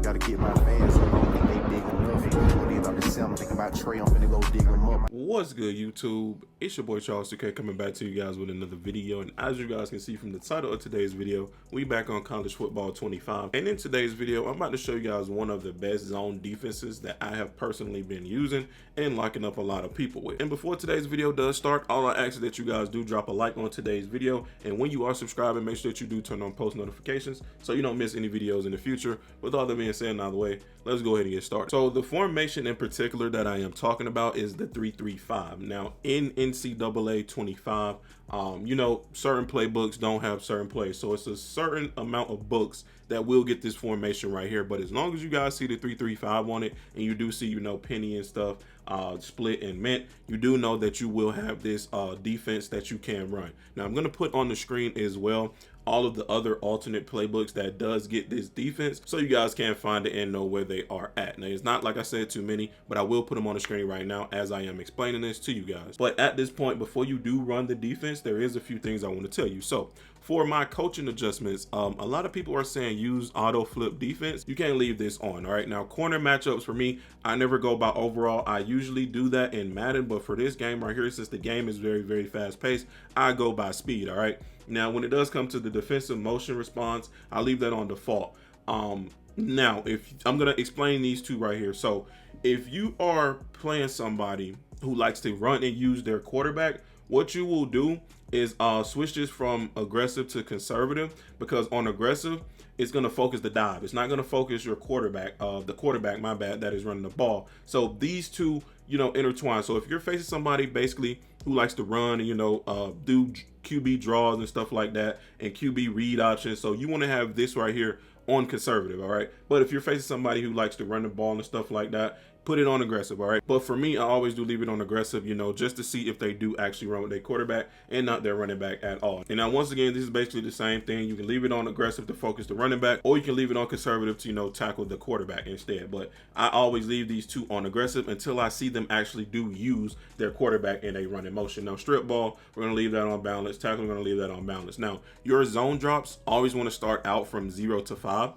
Gotta get my fans, I don't think they big enough. When they about to sell, I'm thinking about Trey, I'm finna go dig them up. What's good, YouTube? It's your boy Charles 2K coming back to you guys with another video. And as you guys can see from the title of today's video, we back on college football 25. And in today's video, I'm about to show you guys one of the best zone defenses that I have personally been using and locking up a lot of people with. And before today's video does start, all I ask is that you guys do drop a like on today's video. And when you are subscribing, make sure that you do turn on post notifications so you don't miss any videos in the future. With all that being said out of the way, let's go ahead and get started. So the formation in particular that I am talking about is the 3-3-5. Now in NCAA 25, you know, certain playbooks don't have certain plays, so it's a certain amount of books that will get this formation right here. But as long as you guys see the 3-3-5 on it, and you do see, you know, penny and stuff, split and mint, you do know that you will have this defense that you can run. Now I'm going to put on the screen as well all of the other alternate playbooks that does get this defense, so you guys can find it and know where they are at. Now it's not, like I said, too many, but I will put them on the screen right now as I am explaining this to you guys. But at this point, before you do run the defense, there is a few things I want to tell you. So for my coaching adjustments, a lot of people are saying use auto flip defense. You can't leave this on. All right, now corner matchups for me, I never go by overall. I usually do that in Madden, but for this game right here, since the game is very, very fast paced, I go by speed. All right, now when it does come to the defensive motion response, I leave that on default. Now if I'm gonna explain these two right here. So if you are playing somebody who likes to run and use their quarterback, what you will do is switch this from aggressive to conservative, because on aggressive it's going to focus the dive. It's not going to focus your quarterback, the quarterback, my bad, that is running the ball. So these two, you know, intertwine. So if you're facing somebody basically who likes to run and, you know, do QB draws and stuff like that, and QB read options, so you want to have this right here on conservative. All right, but if you're facing somebody who likes to run the ball and stuff like that, put it on aggressive. All right, but for me, I always do leave it on aggressive, you know, just to see if they do actually run with their quarterback and not their running back at all. And now once again, this is basically the same thing. You can leave it on aggressive to focus the running back, or you can leave it on conservative to, you know, tackle the quarterback instead. But I always leave these two on aggressive until I see them actually do use their quarterback in a running motion. Now strip ball, we're going to leave that on balance. Tackle, we're going to leave that on balance. Now your zone drops always want to start out from 0 to 5.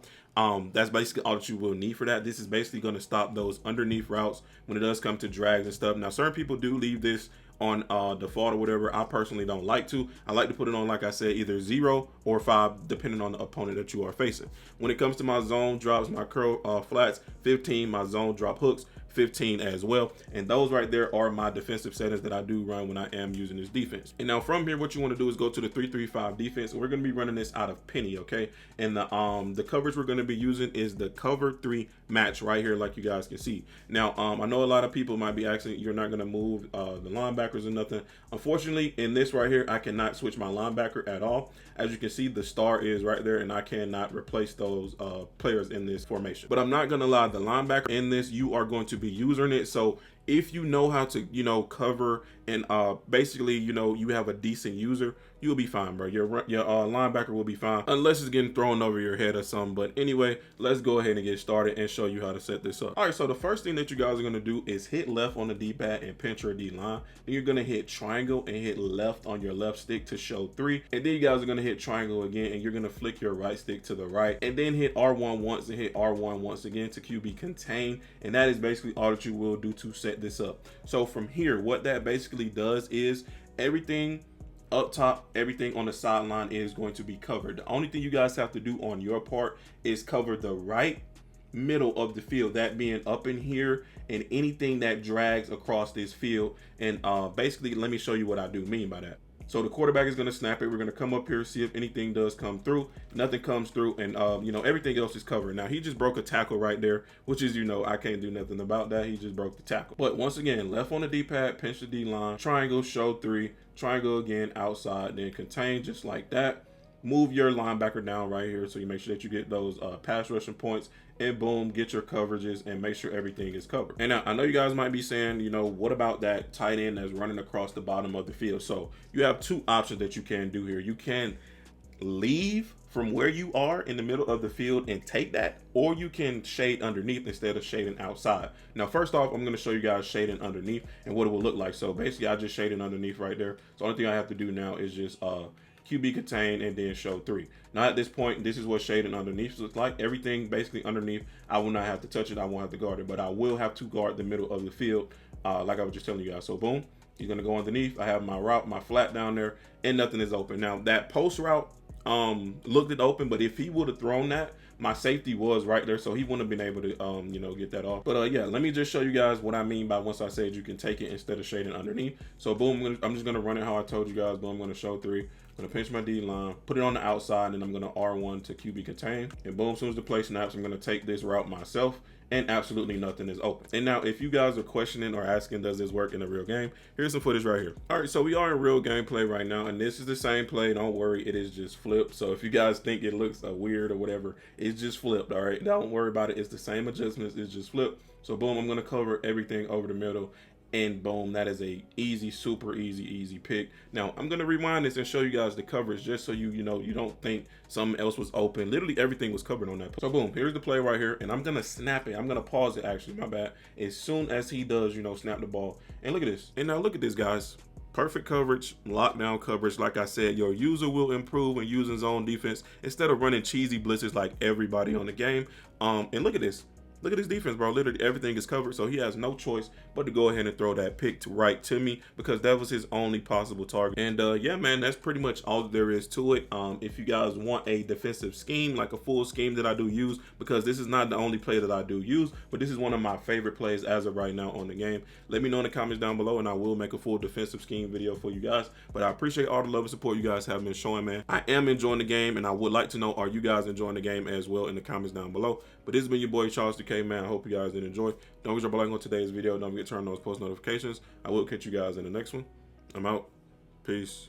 That's basically all that you will need for that. This is basically going to stop those underneath routes when it does come to drags and stuff. Now certain people do leave this on default or whatever. I personally don't like to. I like to put it on, like I said, either 0 or 5 depending on the opponent that you are facing. When it comes to my zone drops, my curl flats 15, my zone drop hooks 15 as well, and those right there are my defensive settings that I do run when I am using this defense. And now from here, what you want to do is go to the 3-3-5 defense, and we're going to be running this out of penny, okay? And the coverage we're going to be using is the cover 3 match right here, like you guys can see. Now I know a lot of people might be asking, you're not going to move the linebackers or nothing. Unfortunately, in this right here, I cannot switch my linebacker at all. As you can see, the star is right there, and I cannot replace those players in this formation. But I'm not going to lie, the linebacker in this, you are going to be using it. So if you know how to, you know, cover and basically, you know, you have a decent user, you'll be fine, bro. Your linebacker will be fine, unless it's getting thrown over your head or something. But anyway, let's go ahead and get started and show you how to set this up. All right, so the first thing that you guys are going to do is hit left on the D-pad and pinch your D-line. Then you're going to hit triangle and hit left on your left stick to show 3. And then you guys are going to hit triangle again, and you're going to flick your right stick to the right, and then hit R1 once and hit R1 once again to QB contain. And that is basically all that you will do to set this up. So from here, what that basically does is everything up top, everything on the sideline is going to be covered. The only thing you guys have to do on your part is cover the right middle of the field, that being up in here, and anything that drags across this field. And basically, let me show you what I do mean by that. So the quarterback is going to snap it. We're going to come up here, see if anything does come through. Nothing comes through, and you know, everything else is covered. Now he just broke a tackle right there, which is, you know, I can't do nothing about that. He just broke the tackle. But once again, left on the D-pad, pinch the D-line, triangle, show 3, triangle again, outside, then contain, just like that. Move your linebacker down right here, so you make sure that you get those pass rushing points, and boom, get your coverages and make sure everything is covered. And now I know you guys might be saying, you know, what about that tight end that's running across the bottom of the field? So you have two options that you can do here. You can leave from where you are in the middle of the field and take that, or you can shade underneath instead of shading outside. Now first off, I'm going to show you guys shading underneath and what it will look like. So basically I just shaded underneath right there. So the only thing I have to do now is just QB contain, and then show 3. Now at this point, this is what shading underneath looks like. Everything basically underneath, I will not have to touch it. I won't have to guard it, but I will have to guard the middle of the field, like I was just telling you guys. So boom, he's gonna go underneath. I have my route, my flat down there, and nothing is open. Now that post route looked it open, but if he would have thrown that, my safety was right there, so he wouldn't have been able to you know, get that off. But yeah, let me just show you guys what I mean by once I said you can take it instead of shading underneath. So boom, I'm just gonna run it how I told you guys. Boom, I'm gonna show 3. I'm gonna pinch my D line, put it on the outside, and I'm gonna R1 to QB contain. And boom, as soon as the play snaps, I'm gonna take this route myself, and absolutely nothing is open. And now if you guys are questioning or asking, does this work in a real game, here's some footage right here. All right, so we are in real gameplay right now, and this is the same play. Don't worry, it is just flipped. So if you guys think it looks weird or whatever, it's just flipped. All right, don't worry about it. It's the same adjustments, it's just flipped. So boom, I'm gonna cover everything over the middle, and boom, that is a easy, super easy pick. Now I'm gonna rewind this and show you guys the coverage, just so you know, you don't think something else was open. Literally everything was covered on that. So boom, here's the play right here, and I'm gonna snap it. I'm gonna pause it, actually, my bad, as soon as he does, you know, snap the ball. And look at this. And now look at this, guys. Perfect coverage, lockdown coverage. Like I said, your user will improve when using zone defense instead of running cheesy blitzes like everybody on the game. And look at this. Look at his defense, bro. Literally everything is covered, so he has no choice but to go ahead and throw that pick right to me, because that was his only possible target. And yeah, man, that's pretty much all there is to it. If you guys want a defensive scheme, like a full scheme that I do use, because this is not the only play that I do use, but this is one of my favorite plays as of right now on the game, let me know in the comments down below, and I will make a full defensive scheme video for you guys. But I appreciate all the love and support you guys have been showing, man. I am enjoying the game, and I would like to know, are you guys enjoying the game as well, in the comments down below. But this has been your boy Charles DK, man. I hope you guys did enjoy. Don't forget to drop a like on today's video. Don't forget to turn on those post notifications. I will catch you guys in the next one. I'm out. Peace.